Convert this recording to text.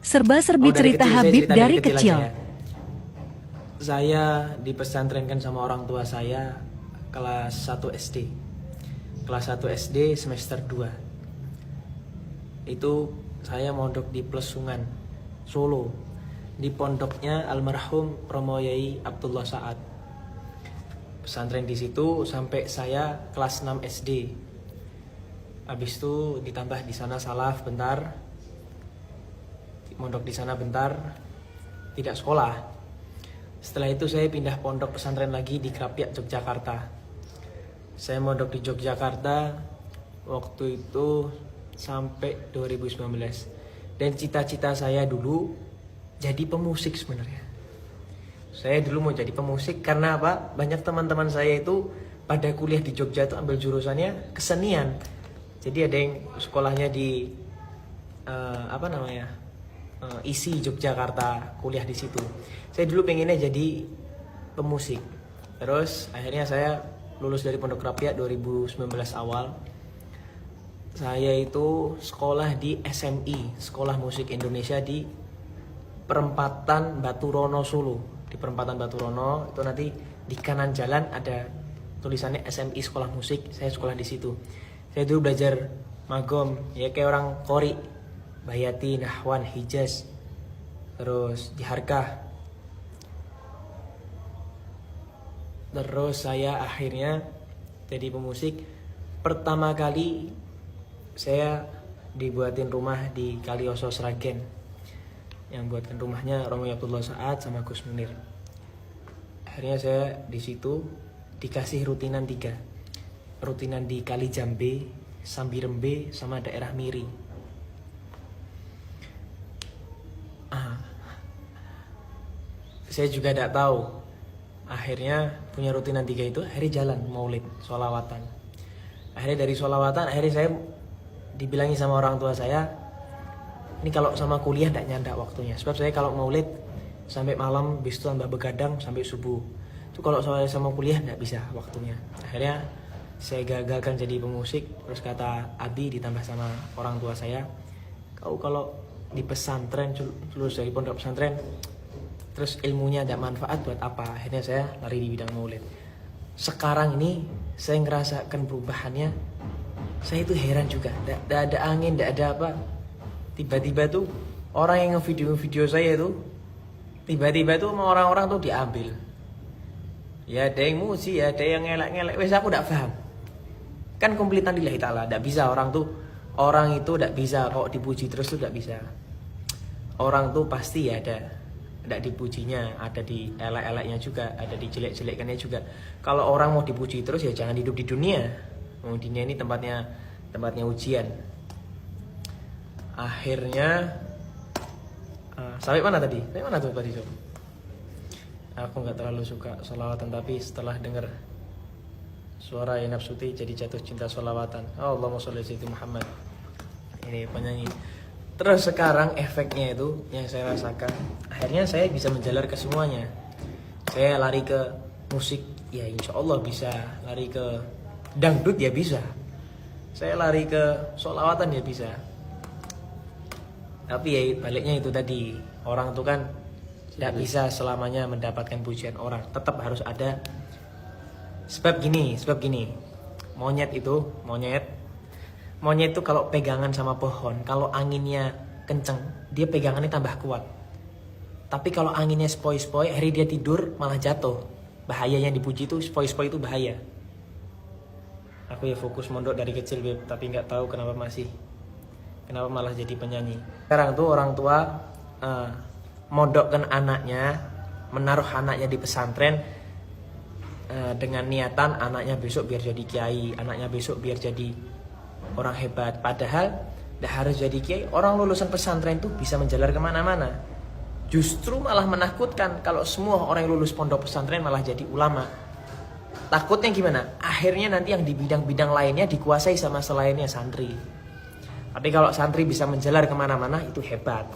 Serba-serbi cerita Habib dari kecil. Saya dipesantrenkan sama orang tua saya kelas 1 SD. Kelas 1 SD semester 2. Itu saya mondok di Plesungan, Solo. Di pondoknya almarhum Romo Yai Abdullah Sa'ad. Pesantren di situ sampai saya kelas 6 SD. Habis itu ditambah di sana salaf bentar. Mondok di sana bentar, tidak sekolah. Setelah itu saya pindah pondok pesantren lagi di Krapyak, Yogyakarta. Saya mondok di Yogyakarta waktu itu sampai 2019. Dan cita-cita saya dulu jadi pemusik sebenarnya. Saya dulu mau jadi pemusik karena apa? Banyak teman-teman saya itu pada kuliah di Jogja itu ambil jurusannya kesenian. Jadi ada yang sekolahnya di isi Yogyakarta, kuliah di situ. Saya dulu pengennya jadi pemusik. Terus akhirnya saya lulus dari Pondok Krapyak 2019 awal. Saya itu sekolah di SMI, Sekolah Musik Indonesia di Perempatan Baturono Solo. Di Perempatan Baturono itu nanti di kanan jalan ada tulisannya SMI Sekolah Musik. Saya sekolah di situ. Saya dulu belajar magom, ya kayak orang Kori, Bayati, Nahwan, Hijaz, terus di Harkah. Terus saya akhirnya jadi pemusik. Pertama kali saya dibuatin rumah di Kalioso Sragen. Yang buatkan rumahnya Romo Abdullah Sa'ad sama Gus Munir. Akhirnya saya di situ dikasih rutinan 3. Rutinan di Kali Jambe, Sambirembe, sama daerah Miri. Saya juga tidak tahu. Akhirnya punya rutinan 3 itu, akhirnya jalan maulid, sholawatan. Akhirnya dari sholawatan, akhirnya saya dibilangi sama orang tua saya, ini kalau sama kuliah tidak nyandak waktunya. Sebab saya kalau maulid sampai malam, bis itu tambah begadang sampai subuh. Itu kalau soalnya sama kuliah tidak bisa waktunya. Akhirnya saya gagalkan jadi pemusik. Terus kata Abi ditambah sama orang tua saya, kau kalau di pesantren, lulus dari pondok pesantren, terus ilmunya ada manfaat buat apa? Akhirnya saya lari di bidang maulid. Sekarang ini saya ngerasakan perubahannya. Saya itu heran juga. Tidak ada angin, tidak ada apa. Tiba-tiba tuh orang yang ngevideo saya itu, tiba-tiba tuh sama orang-orang tuh diambil. Ya ada yang muji, ya ada yang ngelak-ngelak. Wes aku tidak paham. Kan komplitan lillahi ta'ala. Tidak bisa orang itu tidak bisa kok dipuji terus tuh tidak bisa. Orang tuh pasti ya ada dipujinya, ada di elek-eleknya juga, ada di jelek-jelekkannya juga. Kalau orang mau dipuji terus ya jangan hidup di dunia. Dunia ini tempatnya ujian. Akhirnya sampai mana tadi? Sampai mana tuh tadi Sob? Aku nggak terlalu suka sholawatan, tapi setelah dengar suara Inap Suti jadi jatuh cinta sholawatan. Allahumma sholli ala sayyidina Muhammad. Ini penyanyi. Terus sekarang efeknya itu yang saya rasakan, akhirnya saya bisa menjalar ke semuanya. Saya lari ke musik, ya insya Allah bisa. Lari ke dangdut ya bisa. Saya lari ke sholawatan ya bisa. Tapi ya baliknya itu tadi, orang itu kan tidak bisa selamanya mendapatkan pujian orang. Tetap harus ada. Sebab gini, monyet itu kalau pegangan sama pohon, kalau anginnya kenceng, dia pegangannya tambah kuat. Tapi kalau anginnya spoi-spoi, akhirnya dia tidur malah jatuh. Bahayanya dipuji itu, spoi-spoi itu bahaya. Aku ya fokus mondok dari kecil, Beb, tapi nggak tahu kenapa malah jadi penyanyi. Sekarang tuh orang tua mondokkan anaknya, menaruh anaknya di pesantren dengan niatan anaknya besok biar jadi kiai, anaknya besok biar jadi orang hebat. Padahal tidak harus jadi kiai. Orang lulusan pesantren itu bisa menjalar kemana-mana. Justru malah menakutkan kalau semua orang yang lulus pondok pesantren malah jadi ulama. Takutnya gimana? Akhirnya nanti yang di bidang-bidang lainnya dikuasai sama selainnya santri. Tapi kalau santri bisa menjalar kemana-mana itu hebat.